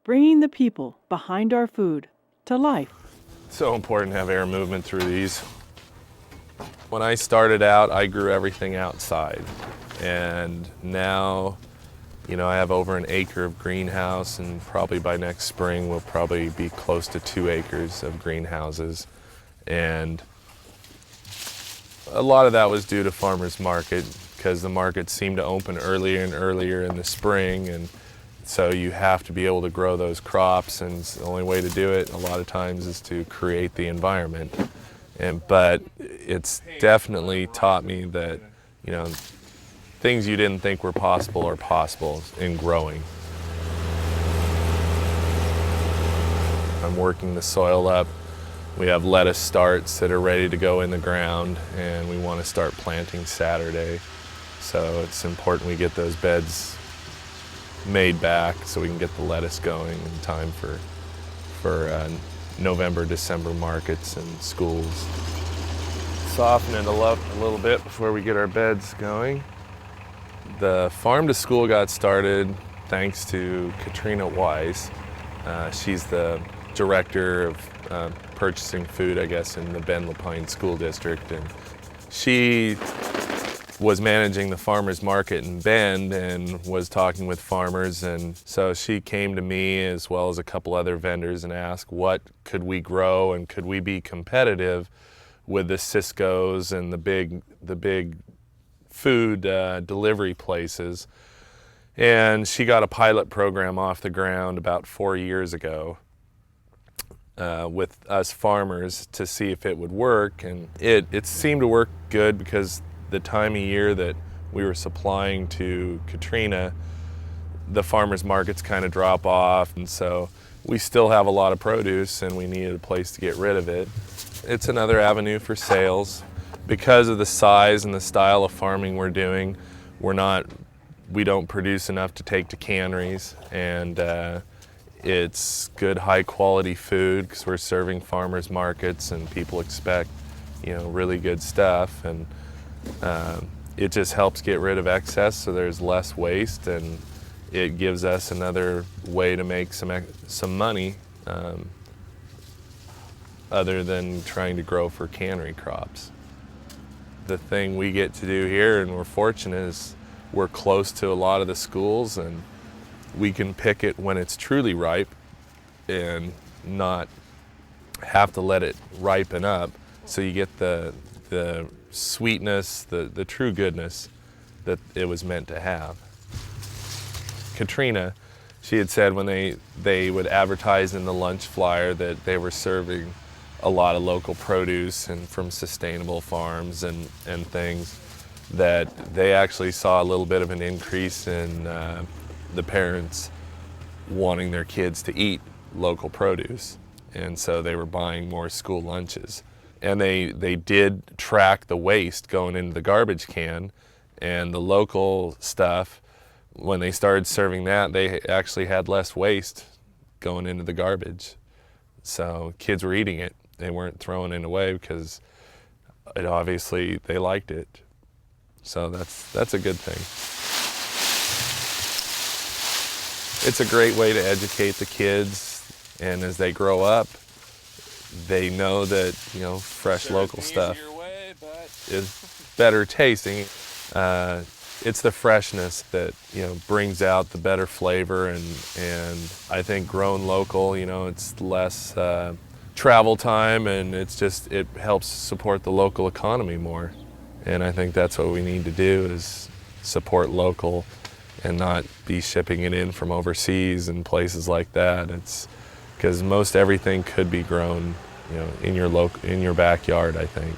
bringing the people behind our food to life. So important to have air movement through these. When I started out, I grew everything outside. And now, I have over an acre of greenhouse, and probably by next spring we'll probably be close to 2 acres of greenhouses. And a lot of that was due to farmers market, because the markets seem to open earlier and earlier in the spring, and so you have to be able to grow those crops, and the only way to do it a lot of times is to create the environment. But it's definitely taught me that, things you didn't think were possible are possible in growing. I'm working the soil up. We have lettuce starts that are ready to go in the ground, and we want to start planting Saturday. So it's important we get those beds made back so we can get the lettuce going in time for November, December markets and schools. Soften it up a little bit before we get our beds going. The farm to school got started thanks to Katrina Wise. She's the director of purchasing food, I guess, in the Bend Lapine School District. And she was managing the farmers market in Bend and was talking with farmers, and so she came to me as well as a couple other vendors and asked what could we grow and could we be competitive with the Sysco's and the big food delivery places. And she got a pilot program off the ground about 4 years ago with us farmers to see if it would work, and it seemed to work good, because the time of year that we were supplying to Katrina, the farmers markets kind of drop off, and so we still have a lot of produce and we needed a place to get rid of it. It's another avenue for sales. Because of the size and the style of farming we're doing, we don't produce enough to take to canneries, and it's good high quality food because we're serving farmers markets and people expect really good stuff, and it just helps get rid of excess so there's less waste, and it gives us another way to make some money other than trying to grow for cannery crops. The thing we get to do here, and we're fortunate, is we're close to a lot of the schools, and we can pick it when it's truly ripe and not have to let it ripen up, so you get the sweetness, the true goodness that it was meant to have. Katrina, she had said when they would advertise in the lunch flyer that they were serving a lot of local produce and from sustainable farms and things, that they actually saw a little bit of an increase in the parents wanting their kids to eat local produce, and so they were buying more school lunches. And they did track the waste going into the garbage can, and the local stuff, when they started serving that, they actually had less waste going into the garbage. So kids were eating it. They weren't throwing it away because obviously they liked it. So that's a good thing. It's a great way to educate the kids, and as they grow up, they know that fresh local stuff is better tasting. It's the freshness that brings out the better flavor, and I think grown local, it's less travel time, and it helps support the local economy more. And I think that's what we need to do, is support local and not be shipping it in from overseas and places like that. It's because most everything could be grown, in your backyard, I think.